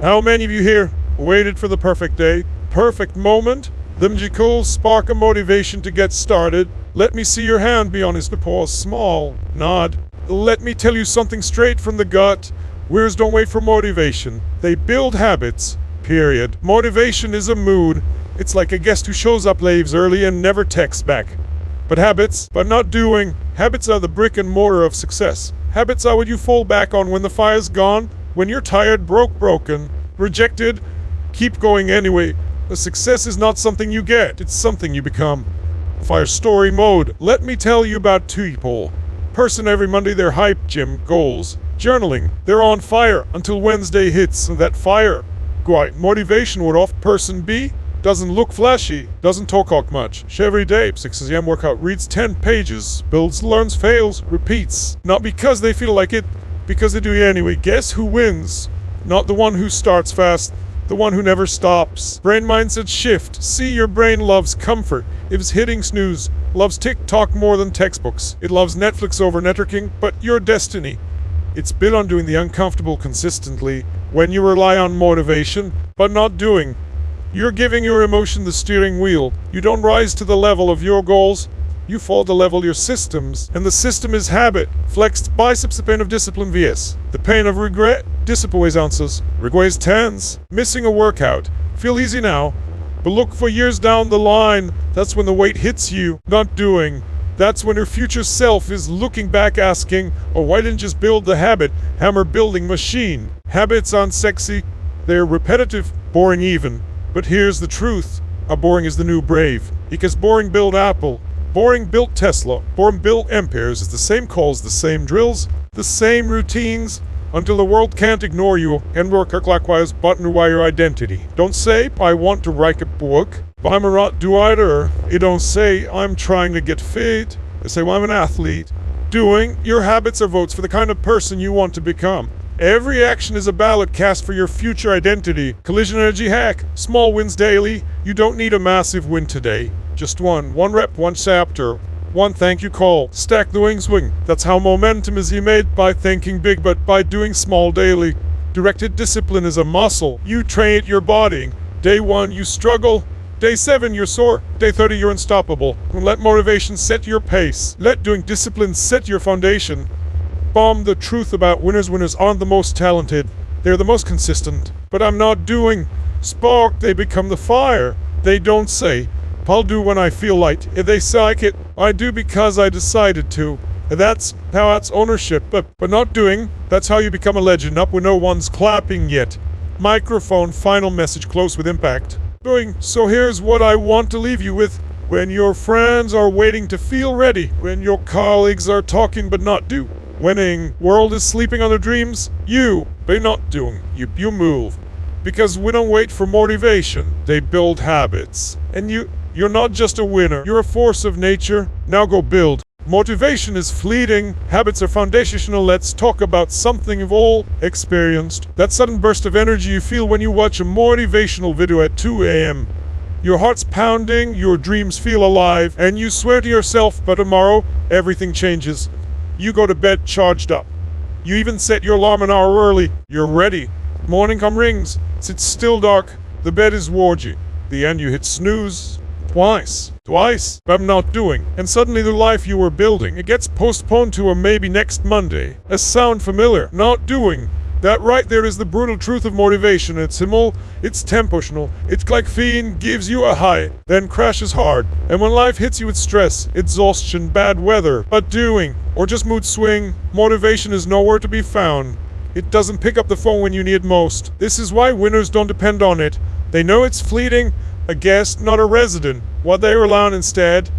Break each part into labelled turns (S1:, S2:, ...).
S1: How many of you here waited for the perfect day, perfect moment, the magical spark of motivation to get started? Let me see your hand. Be honest. Pause. Small nod. Let me tell you something straight from the gut. Winners don't wait for motivation. They build habits. Period. Motivation is a mood. It's like a guest who shows up, leaves early, and never texts back. But habits, but not doing. Habits are the brick and mortar of success. Habits are what you fall back on when the fire's gone, when you're tired, broken, rejected. Keep going anyway. The success is not something you get, it's something you become. Fire story mode. Let me tell you about two people. Person every Monday, they're hype, gym, goals, journaling. They're on fire until Wednesday hits, and that fire, quite motivation would off. Person B doesn't look flashy, doesn't talk much. Every day, 6 a.m. workout, reads 10 pages, builds, learns, fails, repeats. Not because they feel like it, because they do it anyway. Guess who wins? Not the one who starts fast, the one who never stops. Brain mindset shift. See, your brain loves comfort. If it's hitting snooze, loves TikTok more than textbooks. It loves Netflix over networking, but your destiny, it's built on doing the uncomfortable consistently. When you rely on motivation, but not doing, you're giving your emotion the steering wheel. You don't rise to the level of your goals, you fall to level your systems. And the system is habit. Flexed biceps, the pain of discipline vs. the pain of regret. Discipline weighs ounces, regret weighs tens. Missing a workout. Feel easy now, but look for years down the line. That's when the weight hits you. Not doing. That's when your future self is looking back asking, oh, why didn't you just build the habit? Hammer building machine. Habits aren't sexy. They're repetitive, boring even. But here's the truth. A boring is the new brave. Because boring built Apple. Boring built Tesla. Boring built empires. It's the same calls, the same drills, the same routines, until the world can't ignore you and work clockwise button wire identity. Don't say, I want to write a book, but I'm a not do either. You don't say, I'm trying to get fit. They say, well, I'm an athlete. Doing, your habits are votes for the kind of person you want to become. Every action is a ballot cast for your future identity. Collision energy hack. Small wins daily. You don't need a massive win today. Just one rep, one chapter, one thank you call. Stack the wing swing. That's how momentum is made, by thinking big but by doing small daily. Directed discipline is a muscle. You train it your body. Day 1 you struggle. Day 7 you're sore. Day 30 you're unstoppable. Let motivation set your pace. Let doing discipline set your foundation. Bomb the truth about winners. Winners aren't the most talented. They're the most consistent. But I'm not doing. Spark, they become the fire. They don't say, I'll do when I feel like. If they psych it, I do because I decided to. That's ownership. But not doing, that's how you become a legend. Up when no one's clapping yet. Microphone, final message, close with impact. Doing, so here's what I want to leave you with. When your friends are waiting to feel ready. When your colleagues are talking but not do. Winning world is sleeping on their dreams. You, they not doing. You move. Because we don't wait for motivation. They build habits. And you're not just a winner. You're a force of nature. Now go build. Motivation is fleeting. Habits are foundational. Let's talk about something you've all experienced. That sudden burst of energy you feel when you watch a motivational video at 2 a.m. Your heart's pounding, your dreams feel alive, and you swear to yourself, but tomorrow, everything changes. You go to bed charged up. You even set your alarm an hour early. You're ready. Morning come rings. It's still dark. The bed is wargy. The end you hit snooze. Twice, but I'm not doing. And suddenly the life you were building, it gets postponed to a maybe next Monday. A sound familiar? Not doing. That right there is the brutal truth of motivation. It's simple, it's temporal. It's like caffeine gives you a high, then crashes hard. And when life hits you with stress, exhaustion, bad weather, but doing, or just mood swing, motivation is nowhere to be found. It doesn't pick up the phone when you need it most. This is why winners don't depend on it. They know it's fleeting, a guest, not a resident. What they rely on instead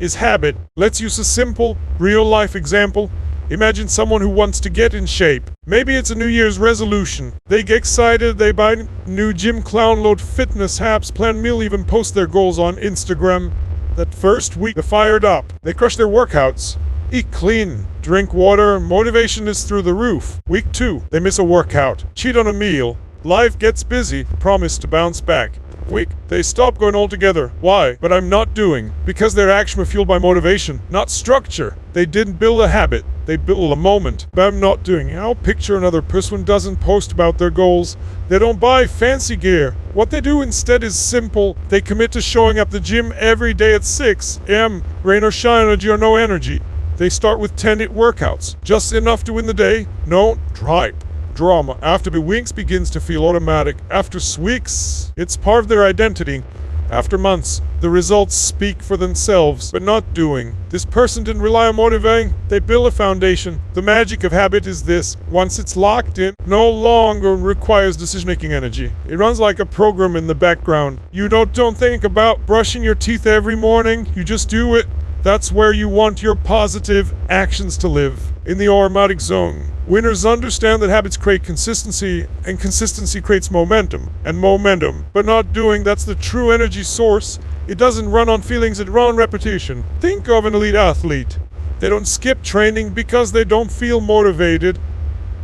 S1: is habit. Let's use a simple, real-life example. Imagine someone who wants to get in shape. Maybe it's a New Year's resolution. They get excited, they buy new gym, download fitness apps, plan meal, even post their goals on Instagram. That first week, they're fired up. They crush their workouts. Eat clean, drink water, motivation is through the roof. Week 2, they miss a workout, cheat on a meal, Life gets busy, promise to bounce back. Weak, they stop going altogether. Why? But I'm not doing. Because their action was fueled by motivation, not structure. They didn't build a habit, they built a moment. But I'm not doing. I'll picture another person who doesn't post about their goals. They don't buy fancy gear. What they do instead is simple. They commit to showing up at the gym every day at 6 a.m. Rain or shine, energy or no energy. They start with 10-hit workouts. Just enough to win the day. No hype. Drama. After the weeks begins to feel automatic. After weeks, it's part of their identity. After months, the results speak for themselves, but not doing. This person didn't rely on motivating, they built a foundation. The magic of habit is this: once it's locked in, no longer requires decision-making energy. It runs like a program in the background. You don't think about brushing your teeth every morning, you just do it. That's where you want your positive actions to live, in the automatic zone. Winners understand that habits create consistency, and consistency creates momentum. And momentum, but not doing, that's the true energy source. It doesn't run on feelings, it runs on repetition. Think of an elite athlete. They don't skip training because they don't feel motivated.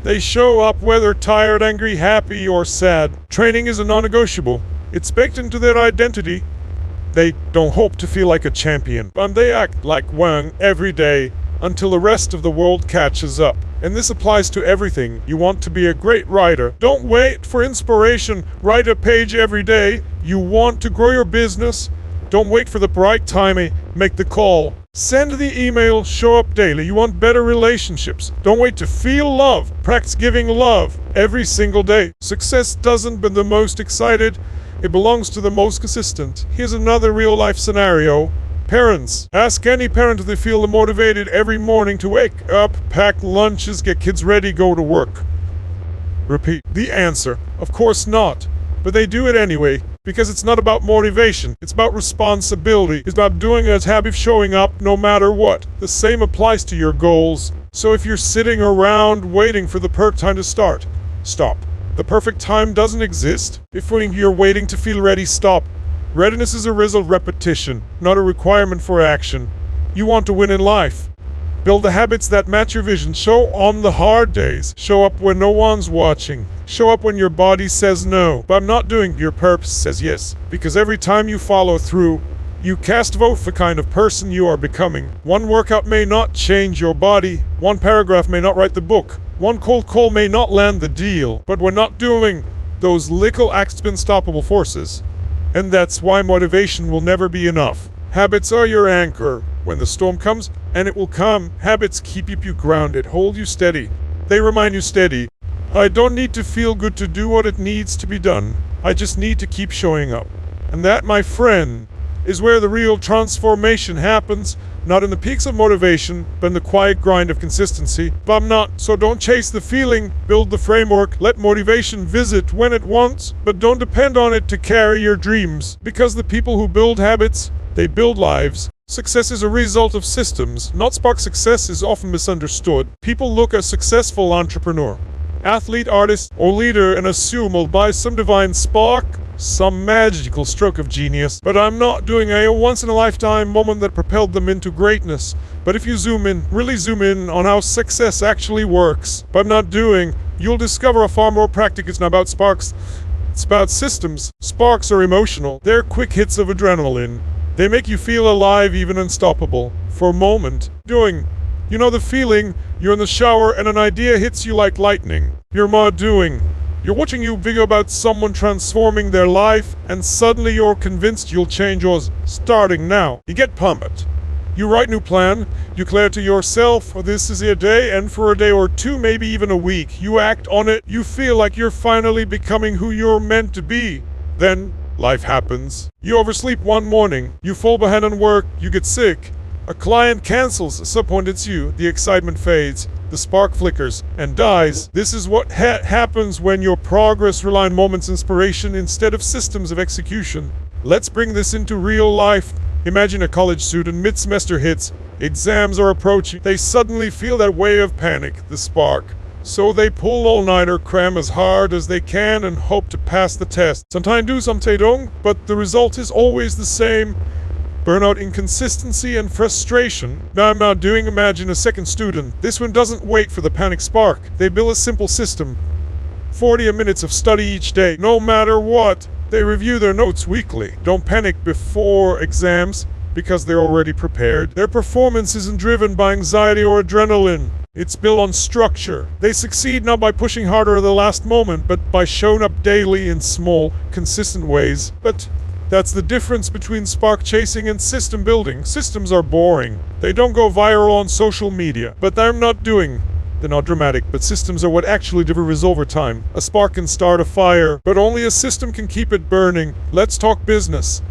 S1: They show up whether tired, angry, happy, or sad. Training is a non-negotiable. It's baked into their identity. They don't hope to feel like a champion, but they act like one every day until the rest of the world catches up. And this applies to everything. You want to be a great writer. Don't wait for inspiration. Write a page every day. You want to grow your business. Don't wait for the right timing. Make the call. Send the email. Show up daily. You want better relationships. Don't wait to feel love. Practice giving love every single day. Success doesn't be the most excited. It belongs to the most consistent. Here's another real-life scenario. Parents. Ask any parent if they feel motivated every morning to wake up, pack lunches, get kids ready, go to work. Repeat. The answer: of course not. But they do it anyway, because it's not about motivation. It's about responsibility. It's about doing a habit of showing up no matter what. The same applies to your goals. So if you're sitting around waiting for the perfect time to start, stop. The perfect time doesn't exist. If you're waiting to feel ready, stop. Readiness is a result of repetition, not a requirement for action. You want to win in life. Build the habits that match your vision. Show on the hard days. Show up when no one's watching. Show up when your body says no. But I'm not doing, your purpose says yes. Because every time you follow through, you cast a vote for the kind of person you are becoming. One workout may not change your body. One paragraph may not write the book. One cold call may not land the deal. But we're not doing those little acts of unstoppable forces. And that's why motivation will never be enough. Habits are your anchor. When the storm comes, and it will come, habits keep you grounded, hold you steady. They remind you steady. I don't need to feel good to do what it needs to be done. I just need to keep showing up. And that, my friend, is where the real transformation happens. Not in the peaks of motivation, but in the quiet grind of consistency. But I'm not, so don't chase the feeling, build the framework, let motivation visit when it wants, but don't depend on it to carry your dreams. Because the people who build habits, they build lives. Success is a result of systems, not spark. Success is often misunderstood. People look at a successful entrepreneur, athlete, artist, or leader and assume will buy some divine spark, some magical stroke of genius. But I'm not doing a once-in-a-lifetime moment that propelled them into greatness. But if you zoom in, really zoom in on how success actually works, but I'm not doing, you'll discover a far more practical. It's not about sparks, it's about systems. Sparks are emotional. They're quick hits of adrenaline. They make you feel alive, even unstoppable. For a moment. Doing. You know the feeling, you're in the shower and an idea hits you like lightning. You're not doing. You're watching a video about someone transforming their life, and suddenly you're convinced you'll change yours, starting now. You get pumped. You write new plan, you declare to yourself, this is a day, and for a day or two, maybe even a week, you act on it, you feel like you're finally becoming who you're meant to be. Then, life happens. You oversleep one morning, you fall behind on work, you get sick. A client cancels, at some point it's you, the excitement fades, the spark flickers, and dies. This is what happens when your progress relies on moments of inspiration instead of systems of execution. Let's bring this into real life. Imagine a college student, mid-semester hits, exams are approaching, they suddenly feel that wave of panic, the spark. So they pull all-nighter, cram as hard as they can, and hope to pass the test. Sometimes do, sometimes don't, but the result is always the same. Burnout, inconsistency, and frustration. Now I'm not doing. Imagine a second student. This one doesn't wait for the panic spark. They build a simple system. 40 minutes of study each day, no matter what. They review their notes weekly. Don't panic before exams because they're already prepared. Their performance isn't driven by anxiety or adrenaline. It's built on structure. They succeed not by pushing harder at the last moment, but by showing up daily in small, consistent ways. But that's the difference between spark chasing and system building. Systems are boring. They don't go viral on social media. But they're not dramatic, but systems are what actually delivers over time. A spark can start a fire, but only a system can keep it burning. Let's talk business.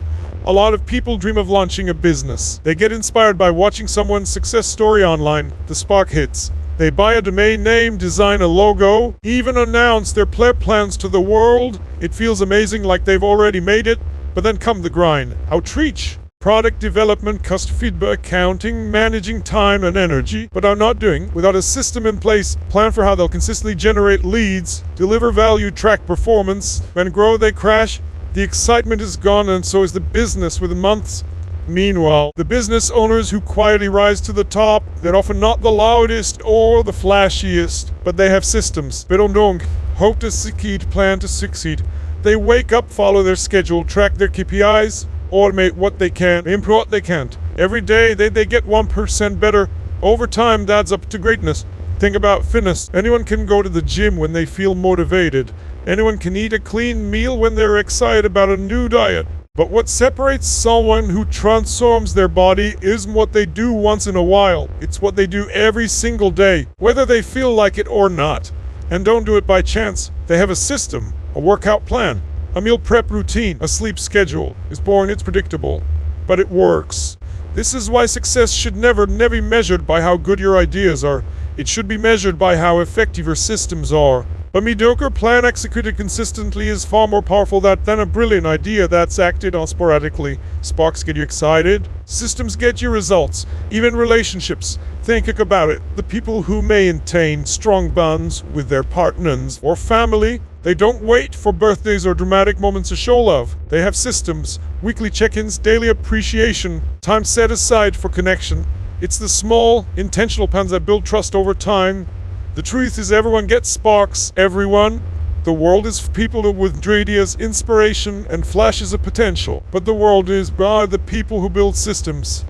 S1: A lot of people dream of launching a business. They get inspired by watching someone's success story online. The spark hits. They buy a domain name, design a logo, even announce their plans to the world. It feels amazing, like they've already made it. But then come the grind. Outreach, product development, customer feedback, accounting, managing time and energy. But I'm not doing without a system in place, plan for how they'll consistently generate leads, deliver value, track performance. When grow, they crash. The excitement is gone, and so is the business within months. Meanwhile, the business owners who quietly rise to the top, they're often not the loudest or the flashiest, but they have systems. They don't hope to succeed, plan to succeed. They wake up, follow their schedule, track their KPIs, automate what they can, improve what they can't. Every day they get 1% better. Over time, that adds up to greatness. Think about fitness. Anyone can go to the gym when they feel motivated. Anyone can eat a clean meal when they're excited about a new diet. But what separates someone who transforms their body isn't what they do once in a while. It's what they do every single day, whether they feel like it or not. And don't do it by chance. They have a system, a workout plan, a meal prep routine, a sleep schedule. It's boring, it's predictable, but it works. This is why success should never be measured by how good your ideas are. It should be measured by how effective your systems are. A mediocre plan executed consistently is far more powerful than a brilliant idea that's acted on sporadically. Sparks get you excited. Systems get you results. Even relationships. Think about it. The people who maintain strong bonds with their partners or family, they don't wait for birthdays or dramatic moments to show love. They have systems, weekly check-ins, daily appreciation, time set aside for connection. It's the small, intentional plans that build trust over time. The truth is, everyone gets sparks. Everyone. The world is for people with ideas, inspiration, and flashes of potential. But the world is by the people who build systems.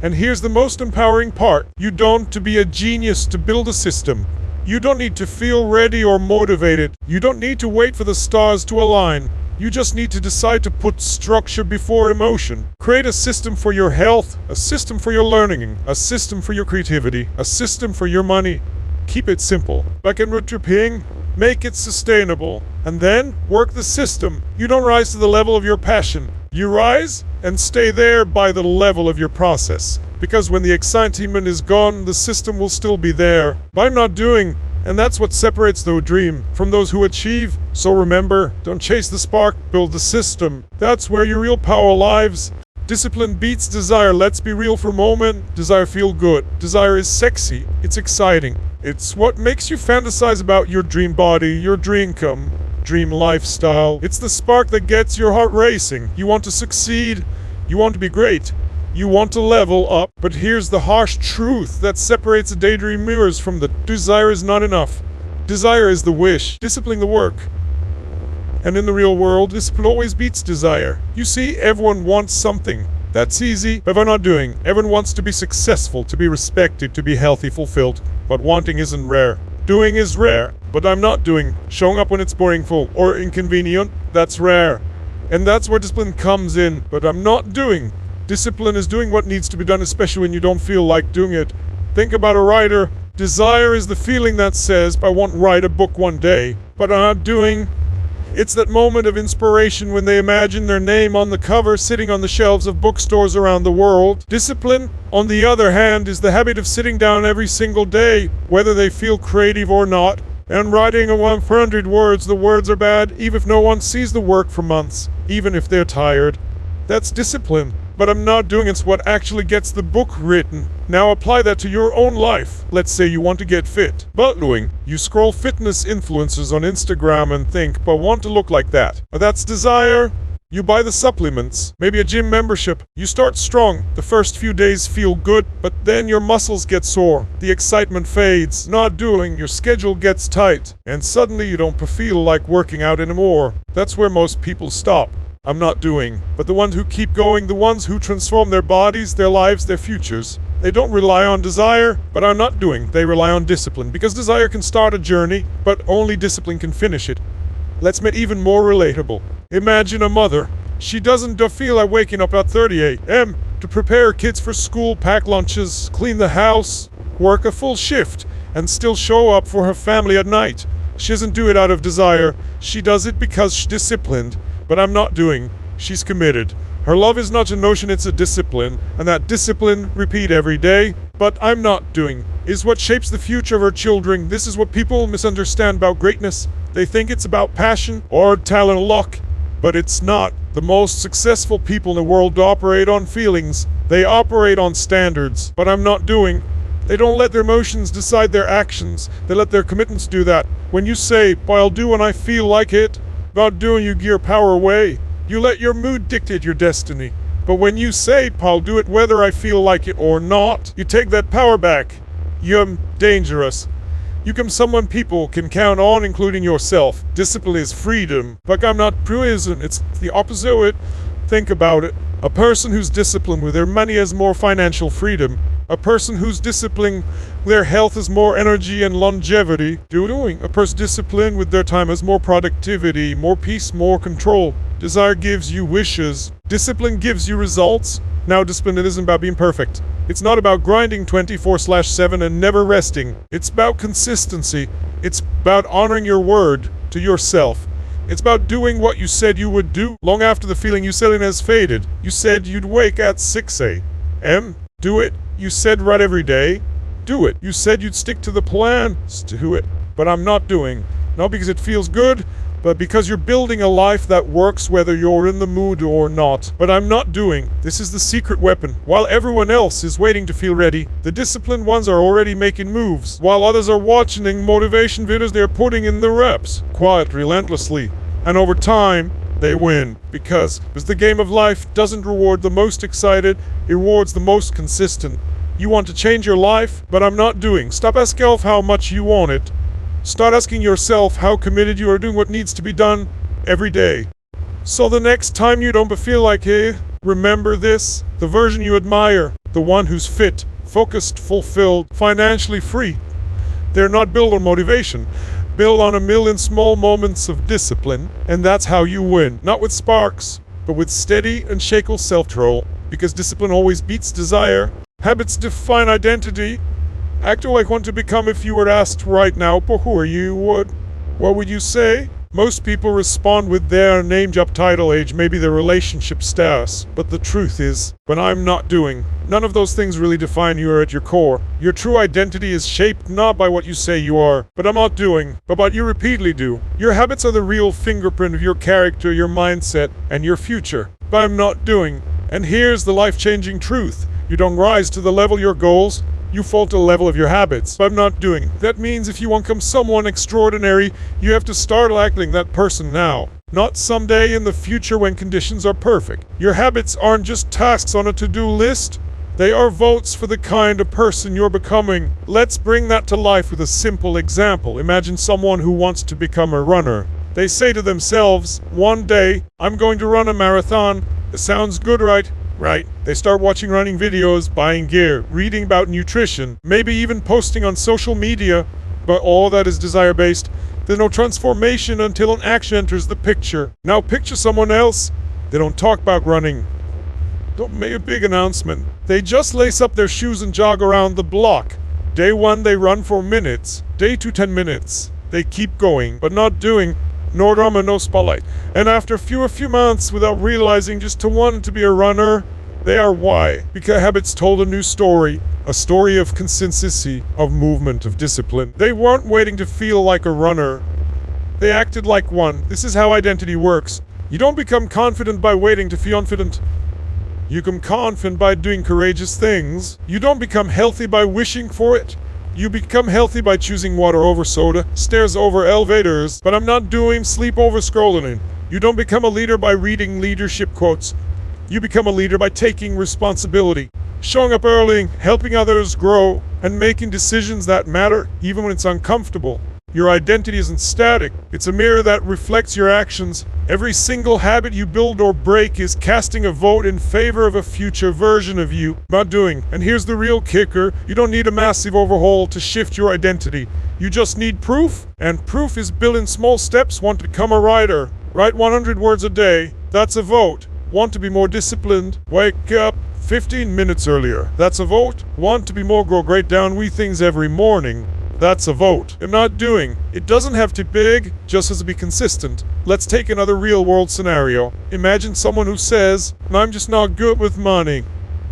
S1: And here's the most empowering part. You don't have to be a genius to build a system. You don't need to feel ready or motivated. You don't need to wait for the stars to align. You just need to decide to put structure before emotion. Create a system for your health, a system for your learning, a system for your creativity, a system for your money. Keep it simple. Like in Ping, make it sustainable. And then work the system. You don't rise to the level of your passion. You rise and stay there by the level of your process. Because when the excitement is gone, the system will still be there. By not doing, and that's what separates the dream from those who achieve. So remember, don't chase the spark, build the system. That's where your real power lives. Discipline beats desire. Let's be real for a moment. Desire feel good. Desire is sexy. It's exciting. It's what makes you fantasize about your dream body, your dream income, dream lifestyle. It's the spark that gets your heart racing. You want to succeed. You want to be great. You want to level up. But here's the harsh truth that separates the daydreamers from the desire is not enough. Desire is the wish. Discipline the work. And in the real world, discipline always beats desire. You see, everyone wants something. That's easy, but we're not doing. Everyone wants to be successful, to be respected, to be healthy, fulfilled. But wanting isn't rare. Doing is rare. But I'm not doing. Showing up when it's boring, full, or inconvenient, that's rare. And that's where discipline comes in. But I'm not doing. Discipline is doing what needs to be done, especially when you don't feel like doing it. Think about a writer. Desire is the feeling that says, I want to write a book one day, but I'm not doing. It's that moment of inspiration when they imagine their name on the cover sitting on the shelves of bookstores around the world. Discipline, on the other hand, is the habit of sitting down every single day, whether they feel creative or not, and writing a 100 words. The words are bad, even if no one sees the work for months, even if they're tired. That's discipline. But I'm not doing it's what actually gets the book written. Now apply that to your own life. Let's say you want to get fit. But doing, you scroll fitness influencers on Instagram and think, but I want to look like that. But that's desire. You buy the supplements, maybe a gym membership. You start strong. The first few days feel good, but then your muscles get sore. The excitement fades. Not doing, your schedule gets tight, and suddenly you don't feel like working out anymore. That's where most people stop. I'm not doing. But the ones who keep going, the ones who transform their bodies, their lives, their futures, they don't rely on desire, but are not doing. They rely on discipline, because desire can start a journey, but only discipline can finish it. Let's make it even more relatable. Imagine a mother. She doesn't feel like waking up at 30 a.m. to prepare her kids for school, pack lunches, clean the house, work a full shift, and still show up for her family at night. She doesn't do it out of desire. She does it because she's disciplined. But I'm not doing. She's committed. Her love is not a notion, it's a discipline, and that discipline, repeat every day, but I'm not doing, is what shapes the future of her children. This is what people misunderstand about greatness. They think it's about passion or talent or luck, but it's not. The most successful people in the world operate on feelings. They operate on standards, but I'm not doing. They don't let their emotions decide their actions. They let their commitments do that. When you say, "But I'll do when I feel like it," about doing, you give your power away. You let your mood dictate your destiny. But when you say, "I'll do it whether I feel like it or not," you take that power back. You're dangerous. You become someone people can count on, including yourself. Discipline is freedom. But I'm not prison. It's the opposite. Think about it. A person who's disciplined with their money has more financial freedom. A person who's disciplined with their health has more energy and longevity. A person disciplined with their time has more productivity, more peace, more control. Desire gives you wishes. Discipline gives you results. Now, discipline isn't about being perfect. It's not about grinding 24/7 and never resting. It's about consistency. It's about honoring your word to yourself. It's about doing what you said you would do long after the feeling you said it has faded. You said you'd wake at 6 a.m. Do it. You said right every day. Do it. You said you'd stick to the plan. Do it. But I'm not doing. Not because it feels good, but because you're building a life that works whether you're in the mood or not. But I'm not doing. This is the secret weapon. While everyone else is waiting to feel ready, the disciplined ones are already making moves. While others are watching motivation videos, they're putting in the reps, quiet, relentlessly. And over time, they win. Because the game of life doesn't reward the most excited, it rewards the most consistent. You want to change your life, but I'm not doing. Stop asking yourself how much you want it. Start asking yourself how committed you are doing what needs to be done every day. So the next time you don't feel like, hey, remember this. The version you admire, the one who's fit, focused, fulfilled, financially free. They're not built on motivation. Build on a million small moments of discipline, and that's how you win. Not with sparks, but with steady and unshakable self-control, because discipline always beats desire. Habits define identity. Act like want to become if you were asked right now, but who are you? What would you say? Most people respond with their name, job title, age, maybe their relationship status. But the truth is, when I'm not doing, none of those things really define you at your core. Your true identity is shaped not by what you say you are, but I'm not doing, but what you repeatedly do. Your habits are the real fingerprint of your character, your mindset, and your future. But I'm not doing. And here's the life-changing truth. You don't rise to the level of your goals, you fall to the level of your habits. But I'm not doing. That means if you want to become someone extraordinary, you have to start acting that person now. Not someday in the future when conditions are perfect. Your habits aren't just tasks on a to-do list. They are votes for the kind of person you're becoming. Let's bring that to life with a simple example. Imagine someone who wants to become a runner. They say to themselves, one day, I'm going to run a marathon. It sounds good, right? Right. They start watching running videos, buying gear, reading about nutrition, maybe even posting on social media, but all that is desire-based. There's no transformation until an action enters the picture. Now picture someone else. They don't talk about running. Don't make a big announcement. They just lace up their shoes and jog around the block. Day 1, they run for minutes. Day 2, 10 minutes. They keep going, but not doing. No drama, no spotlight. And after a few months, without realizing just to want to be a runner, they are why. Because habits told a new story. A story of consistency, of movement, of discipline. They weren't waiting to feel like a runner. They acted like one. This is how identity works. You don't become confident by waiting to feel confident. You become confident by doing courageous things. You don't become healthy by wishing for it. You become healthy by choosing water over soda, stairs over elevators, but I'm not doing sleep over scrolling. You don't become a leader by reading leadership quotes. You become a leader by taking responsibility, showing up early, helping others grow, and making decisions that matter even when it's uncomfortable. Your identity isn't static. It's a mirror that reflects your actions. Every single habit you build or break is casting a vote in favor of a future version of you. Not doing. And here's the real kicker. You don't need a massive overhaul to shift your identity. You just need proof. And proof is built in small steps. Want to become a writer? Write 100 words a day. That's a vote. Want to be more disciplined? Wake up 15 minutes earlier. That's a vote. Want to be more grow great down wee things every morning? That's a vote. I'm not doing. It doesn't have to be big, just has to be consistent. Let's take another real world scenario. Imagine someone who says, I'm just not good with money.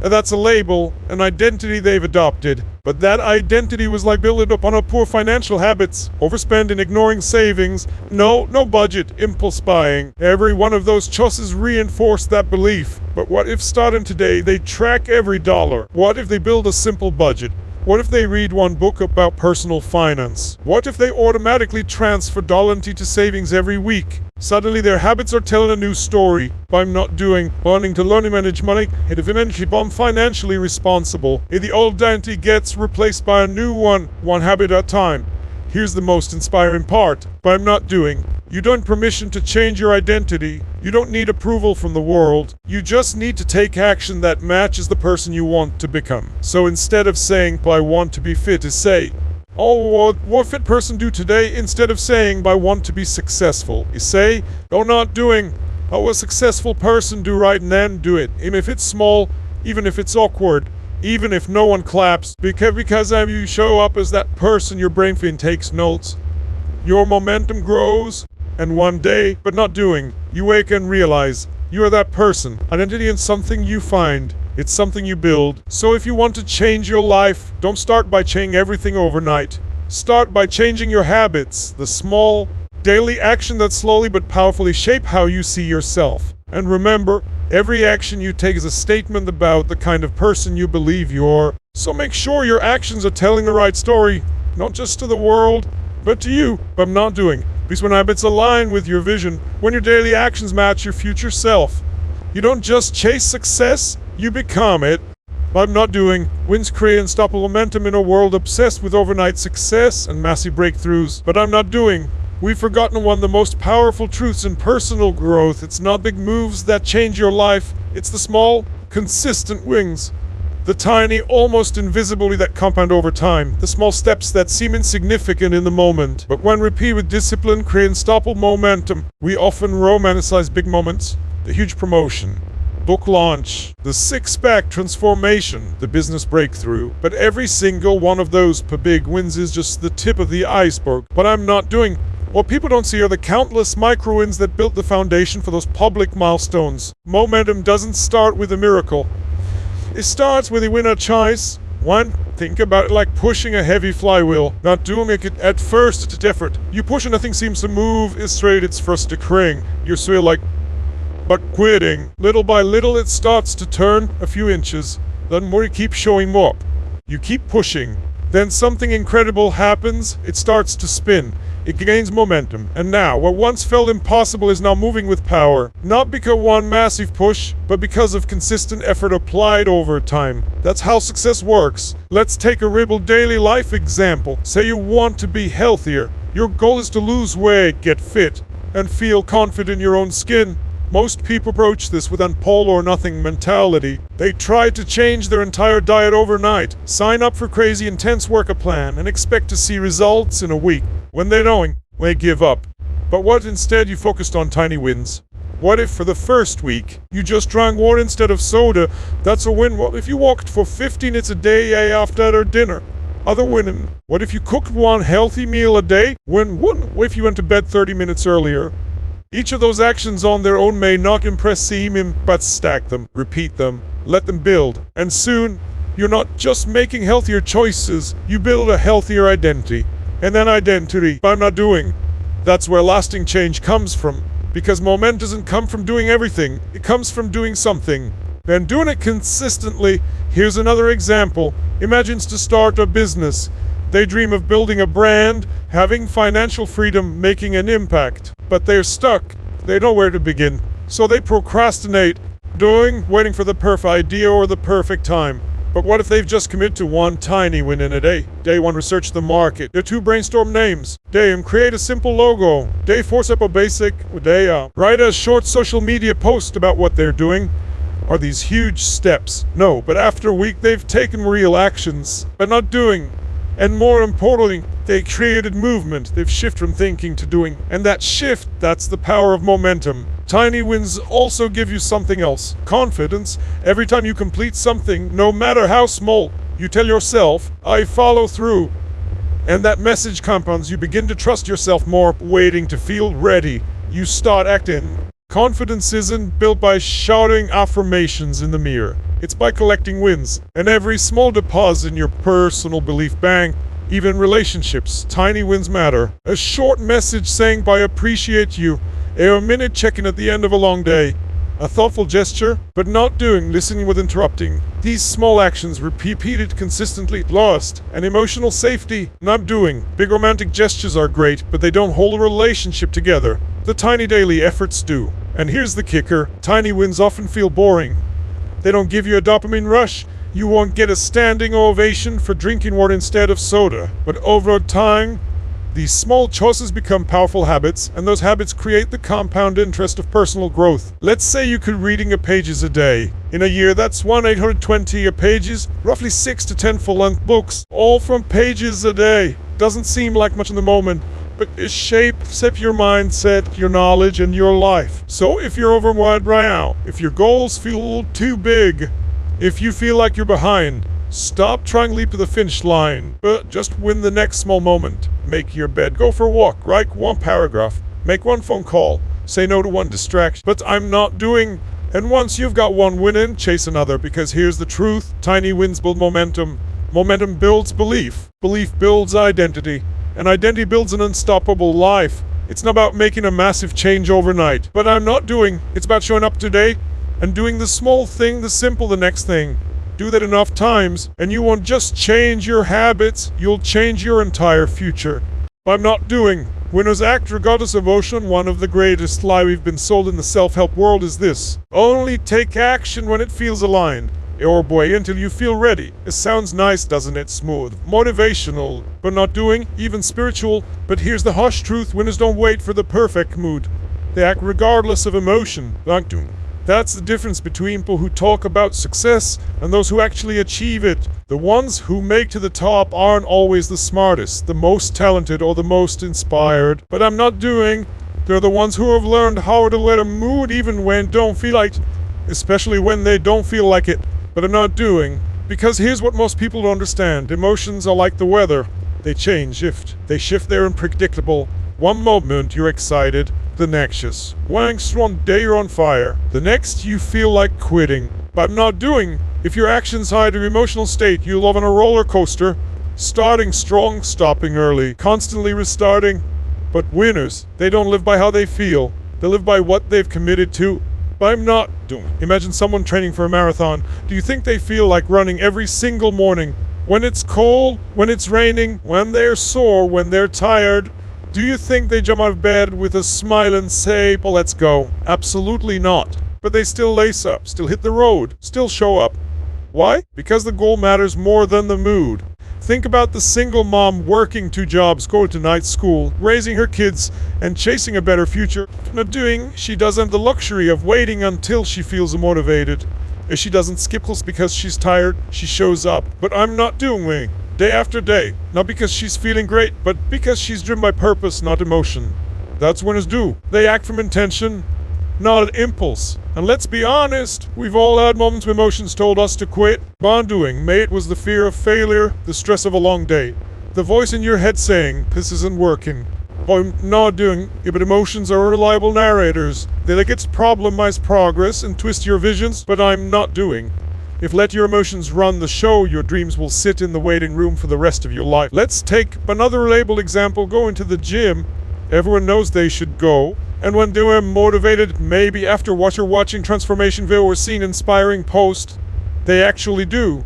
S1: And that's a label, an identity they've adopted. But that identity was like built up on a poor financial habits, overspending, ignoring savings, no budget, impulse buying. Every one of those choices reinforced that belief. But what if starting today they track every dollar? What if they build a simple budget? What if they read one book about personal finance? What if they automatically transfer dollar into savings every week? Suddenly their habits are telling a new story. I'm not doing, learning to learn and manage money, and eventually I'm financially responsible. And the old identity gets replaced by a new one habit at a time. Here's the most inspiring part. I'm not doing. You don't need permission to change your identity. You don't need approval from the world. You just need to take action that matches the person you want to become. So instead of saying, I want to be fit, is say, what fit person do today? Instead of saying, I want to be successful, you say, not doing. How a successful person do right and then do it. Even if it's small, even if it's awkward, even if no one claps, because you show up as that person, your brain fin takes notes. Your momentum grows, and one day, but not doing, you wake and realize you are that person. Identity isn't something you find, it's something you build. So if you want to change your life, don't start by changing everything overnight. Start by changing your habits, the small, daily action that slowly but powerfully shape how you see yourself. And remember, every action you take is a statement about the kind of person you believe you are. So make sure your actions are telling the right story, not just to the world, but to you. But I'm not doing. Because when habits align with your vision, when your daily actions match your future self, you don't just chase success, you become it. But I'm not doing. Wins create unstoppable momentum in a world obsessed with overnight success and massive breakthroughs. But I'm not doing. We've forgotten one of the most powerful truths in personal growth. It's not big moves that change your life. It's the small, consistent wins. The tiny, almost invisibility that compound over time. The small steps that seem insignificant in the moment, but when repeated with discipline, create unstoppable momentum. We often romanticize big moments. The huge promotion, book launch, the six-pack transformation, the business breakthrough. But every single one of those big wins is just the tip of the iceberg. But I'm not doing. What people don't see are the countless micro-wins that built the foundation for those public milestones. Momentum doesn't start with a miracle. It starts with a winner choice. One, think about it like pushing a heavy flywheel. Not doing it at first, it's effort. You push and nothing seems to move, it's straight, it's frustrating. You're still like, but quitting. Little by little it starts to turn a few inches. Then more you keep showing up. You keep pushing. Then something incredible happens, it starts to spin. It gains momentum, and now, what once felt impossible is now moving with power. Not because one massive push, but because of consistent effort applied over time. That's how success works. Let's take a real daily life example. Say you want to be healthier. Your goal is to lose weight, get fit, and feel confident in your own skin. Most people approach this with an all or nothing mentality. They try to change their entire diet overnight, sign up for crazy intense workout plan, and expect to see results in a week. When they don't, they give up. But what instead you focused on tiny wins? What if for the first week, you just drank water instead of soda? That's a win. What if you walked for 15 minutes a day after dinner? Other winning. What if you cooked one healthy meal a day? Win one. What if you went to bed 30 minutes earlier? Each of those actions on their own may not impress him, but stack them, repeat them, let them build. And soon, you're not just making healthier choices, you build a healthier identity. And then identity, I'm not doing. That's where lasting change comes from. Because momentum doesn't come from doing everything, it comes from doing something. And doing it consistently. Here's another example. Imagine to start a business. They dream of building a brand, having financial freedom, making an impact. But they're stuck. They know where to begin, so they procrastinate, waiting for the perfect idea or the perfect time. But what if they've just committed to one tiny win in a day? Day 1, research the market. Day 2, brainstorm names. Day create a simple logo. Day 4, set up a basic. Day write a short social media post about what they're doing. Are these huge steps? No, but after a week they've taken real actions, but not doing. And more importantly, they created movement. They've shifted from thinking to doing. And that shift, that's the power of momentum. Tiny wins also give you something else. Confidence. Every time you complete something, no matter how small, you tell yourself, I follow through. And that message compounds. You begin to trust yourself more, waiting to feel ready. You start acting. Confidence isn't built by shouting affirmations in the mirror. It's by collecting wins. And every small deposit in your personal belief bank, even relationships, tiny wins matter. A short message saying I appreciate you, a minute check-in at the end of a long day. A thoughtful gesture, but not doing, listening with interrupting. These small actions repeated consistently, lost. And emotional safety, not doing. Big romantic gestures are great, but they don't hold a relationship together. The tiny daily efforts do. And here's the kicker, tiny wins often feel boring. They don't give you a dopamine rush. You won't get a standing ovation for drinking water instead of soda. But over time, these small choices become powerful habits, and those habits create the compound interest of personal growth. Let's say you could reading a pages a day. In a year, that's 1/820 pages, roughly 6 to 10 full-length books, all from pages a day. Doesn't seem like much in the moment, but it shapes your mindset, your knowledge, and your life. So if you're overwhelmed right now, if your goals feel too big, if you feel like you're behind, stop trying to leap to the finish line, but just win the next small moment. Make your bed, go for a walk, write one paragraph, make one phone call, say no to one distraction. But I'm not doing. And once you've got one win in, chase another, because here's the truth. Tiny wins build momentum. Momentum builds belief. Belief builds identity. And identity builds an unstoppable life. It's not about making a massive change overnight. But I'm not doing. It's about showing up today and doing the small thing, the simple, the next thing. Do that enough times, and you won't just change your habits, you'll change your entire future. I'm not doing. Winners act regardless of emotion. One of the greatest lies we've been sold in the self-help world is this: only take action when it feels aligned. Or boy, until you feel ready. It sounds nice, doesn't it? Smooth, motivational, but not doing, even spiritual. But here's the harsh truth: winners don't wait for the perfect mood. They act regardless of emotion. Not doing. That's the difference between people who talk about success and those who actually achieve it. The ones who make to the top aren't always the smartest, the most talented, or the most inspired. But I'm not doing. They're the ones who have learned how to let a mood even when don't feel like it, especially when they don't feel like it. But I'm not doing. Because here's what most people don't understand. Emotions are like the weather. They change, shift. They shift, they're unpredictable. One moment you're excited, the next, one day you're on fire. The next you feel like quitting. But not doing. If your actions hide your emotional state, you live on a roller coaster, starting strong, stopping early, constantly restarting. But winners, they don't live by how they feel. They live by what they've committed to. But I'm not doing. Imagine someone training for a marathon. Do you think they feel like running every single morning? When it's cold, when it's raining, when they're sore, when they're tired? Do you think they jump out of bed with a smile and say, well, let's go? Absolutely not. But they still lace up, still hit the road, still show up. Why? Because the goal matters more than the mood. Think about the single mom working 2 jobs, going to night school, raising her kids, and chasing a better future. Not doing. She doesn't have the luxury of waiting until she feels motivated. If she doesn't skip class because she's tired, she shows up. But I'm not doing. Day after day, not because she's feeling great, but because she's driven by purpose, not emotion. That's winners do. They act from intention, not an impulse. And let's be honest, we've all had moments where emotions told us to quit. But doing, may it was the fear of failure, the stress of a long day, the voice in your head saying, this isn't working. I'm not doing it, but emotions are reliable narrators. They let its problemize progress and twist your visions, but I'm not doing. If let your emotions run the show, your dreams will sit in the waiting room for the rest of your life. Let's take another relatable example. Going to the gym. Everyone knows they should go. And when they were motivated, maybe after watching transformation video or seeing inspiring post, they actually do.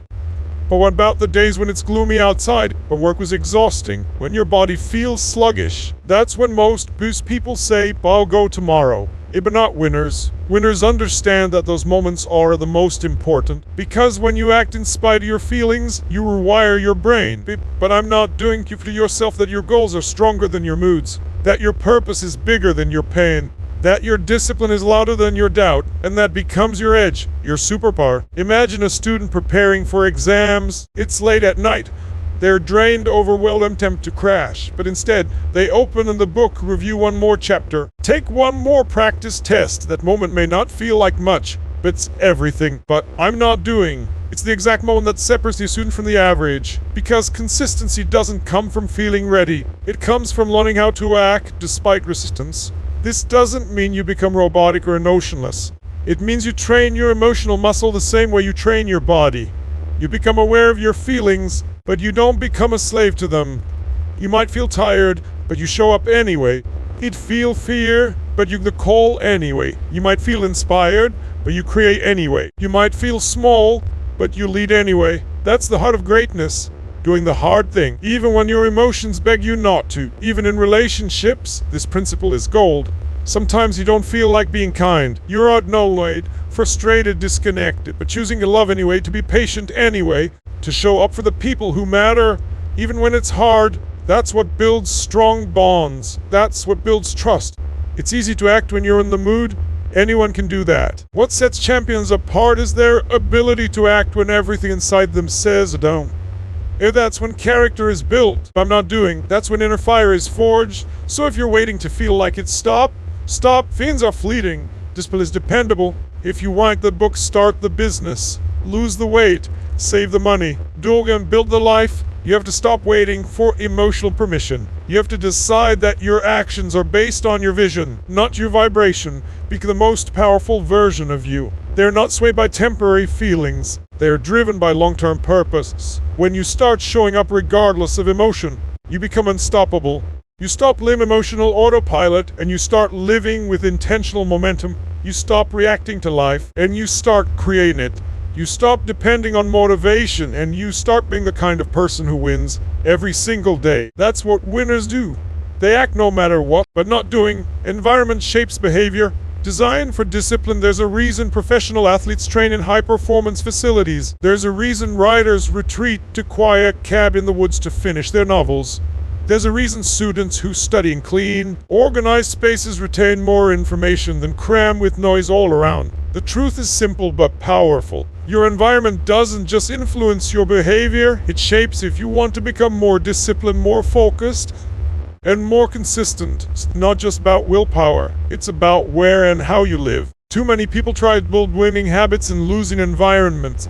S1: But what about the days when it's gloomy outside, or work was exhausting, when your body feels sluggish? That's when most people say, I'll go tomorrow. but not winners. Winners understand that those moments are the most important, because when you act in spite of your feelings, you rewire your brain. But I'm not doing. You to yourself that your goals are stronger than your moods, that your purpose is bigger than your pain, that your discipline is louder than your doubt, and that becomes your edge, your superpower. Imagine a student preparing for exams. It's late at night. They're drained, overwhelmed, and tempted to crash. But instead, they open in the book, review one more chapter, take one more practice test. That moment may not feel like much, but it's everything. But I'm not doing. It's the exact moment that separates the student from the average. Because consistency doesn't come from feeling ready. It comes from learning how to act despite resistance. This doesn't mean you become robotic or emotionless. It means you train your emotional muscle the same way you train your body. You become aware of your feelings, but you don't become a slave to them. You might feel tired, but you show up anyway. You'd feel fear, but you call anyway. You might feel inspired, but you create anyway. You might feel small, but you lead anyway. That's the heart of greatness. Doing the hard thing, even when your emotions beg you not to. Even in relationships, this principle is gold. Sometimes you don't feel like being kind. You're annoyed, frustrated, disconnected, but choosing to love anyway, to be patient anyway, to show up for the people who matter, even when it's hard. That's what builds strong bonds. That's what builds trust. It's easy to act when you're in the mood. Anyone can do that. What sets champions apart is their ability to act when everything inside them says don't. That's when character is built. I'm not doing. That's when inner fire is forged. So if you're waiting to feel like it's stop. Feelings are fleeting. Discipline is dependable. If you want the book, start the business. Lose the weight. Save the money. Do and build the life. You have to stop waiting for emotional permission. You have to decide that your actions are based on your vision, not your vibration. Become the most powerful version of you. They're not swayed by temporary feelings. They're driven by long-term purpose. When you start showing up regardless of emotion, you become unstoppable. You stop living emotional autopilot and you start living with intentional momentum. You stop reacting to life and you start creating it. You stop depending on motivation and you start being the kind of person who wins every single day. That's what winners do. They act no matter what, but not doing. Environment shapes behavior. Designed for discipline. There's a reason professional athletes train in high-performance facilities. There's a reason writers retreat to quiet cab in the woods to finish their novels. There's a reason students who study in clean, organized spaces retain more information than cram with noise all around. The truth is simple but powerful. Your environment doesn't just influence your behavior, it shapes if you want to become more disciplined, more focused, and more consistent. It's not just about willpower, it's about where and how you live. Too many people try to build winning habits in losing environments.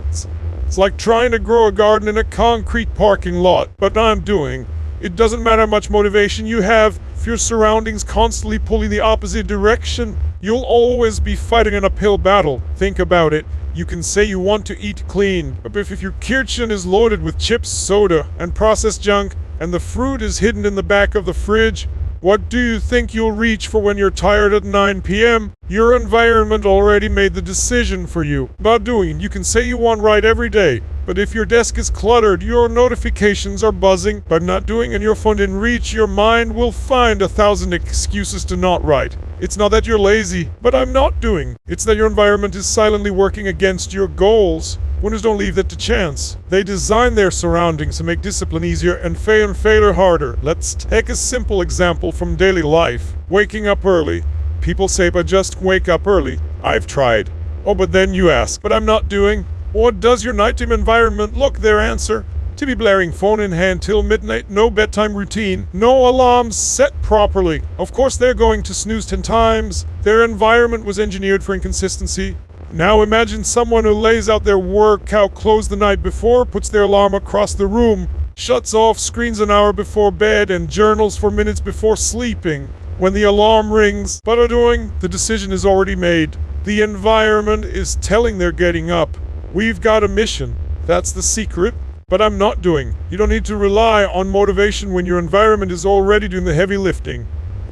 S1: It's like trying to grow a garden in a concrete parking lot, but I'm doing. It doesn't matter how much motivation you have, if your surroundings constantly pulling the opposite direction, you'll always be fighting an uphill battle. Think about it. You can say you want to eat clean, but if your kitchen is loaded with chips, soda, and processed junk, and the fruit is hidden in the back of the fridge, what do you think you'll reach for when you're tired at 9 p.m.? Your environment already made the decision for you. About doing, you can say you want right every day, but if your desk is cluttered, your notifications are buzzing, but not doing and your phone didn't reach, your mind will find 1,000 excuses to not write. It's not that you're lazy, but I'm not doing. It's that your environment is silently working against your goals. Winners don't leave that to chance. They design their surroundings to make discipline easier and failure harder. Let's take a simple example from daily life. Waking up early. People say, but just wake up early. I've tried. Oh, but then you ask, but I'm not doing. What does your nighttime environment look? Their answer. TV blaring, phone in hand till midnight, no bedtime routine, no alarms set properly. Of course they're going to snooze 10 times. Their environment was engineered for inconsistency. Now imagine someone who lays out their workout clothes the night before, puts their alarm across the room, shuts off screens an hour before bed, and journals for minutes before sleeping. When the alarm rings, but are doing, the decision is already made. The environment is telling they're getting up. We've got a mission. That's the secret. But I'm not doing. You don't need to rely on motivation when your environment is already doing the heavy lifting.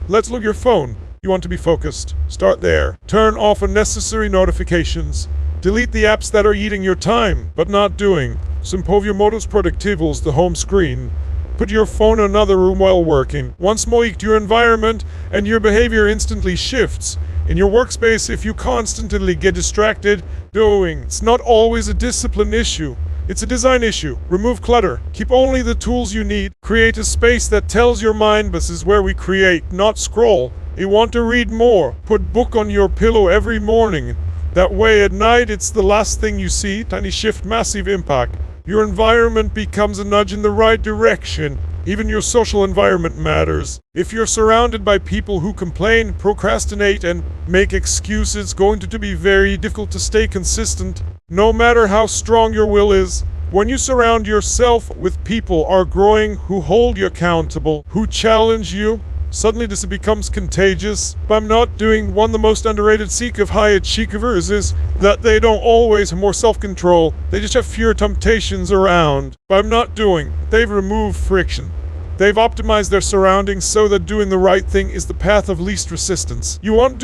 S1: Let's look at your phone. You want to be focused. Start there. Turn off unnecessary notifications. Delete the apps that are eating your time, but not doing. So improve your most productive tools, the home screen. Put your phone in another room while working. Once more, your environment and your behavior instantly shifts. In your workspace, if you constantly get distracted, it's not always a discipline issue. It's a design issue. Remove clutter. Keep only the tools you need. Create a space that tells your mind this is where we create, not scroll. You want to read more? Put book on your pillow every morning. That way at night it's the last thing you see. Tiny shift, massive impact. Your environment becomes a nudge in the right direction. Even your social environment matters. If you're surrounded by people who complain, procrastinate, and make excuses, it's going to be very difficult to stay consistent, no matter how strong your will is. When you surround yourself with people who are growing, who hold you accountable, who challenge you, suddenly this becomes contagious. But I'm not doing one of the most underrated secret of high achievers is that they don't always have more self-control. They just have fewer temptations around. But I'm not doing. They've removed friction. They've optimized their surroundings so that doing the right thing is the path of least resistance. You want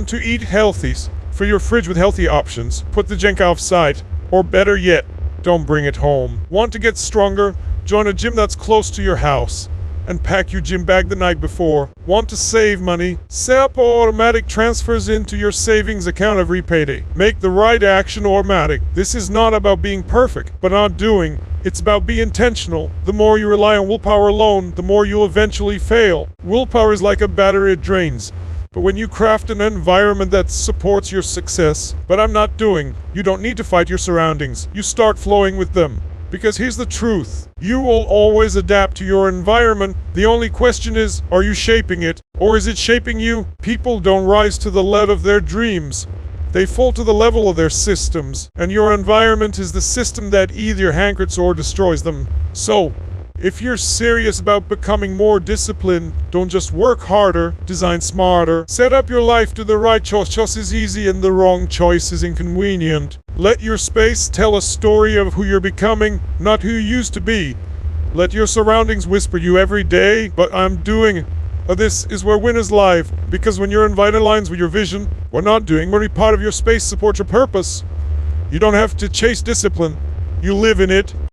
S1: to eat healthy. Fill your fridge with healthy options. Put the junk outside. Or better yet, don't bring it home. Want to get stronger? Join a gym that's close to your house. And pack your gym bag the night before. Want to save money? Set up automatic transfers into your savings account every payday. Make the right action automatic. This is not about being perfect, but not doing. It's about being intentional. The more you rely on willpower alone, the more you'll eventually fail. Willpower is like a battery, it drains. But when you craft an environment that supports your success, but I'm not doing, you don't need to fight your surroundings. You start flowing with them. Because here's the truth. You will always adapt to your environment. The only question is, are you shaping it? Or is it shaping you? People don't rise to the level of their dreams. They fall to the level of their systems. And your environment is the system that either anchors or destroys them. So, if you're serious about becoming more disciplined, don't just work harder, design smarter. Set up your life to the right choice. Choice is easy and the wrong choice is inconvenient. Let your space tell a story of who you're becoming, not who you used to be. Let your surroundings whisper you every day, but I'm doing. This is where winners live, because when your environment aligns with your vision, we're not doing. Every part of your space supports your purpose. You don't have to chase discipline. You live in it.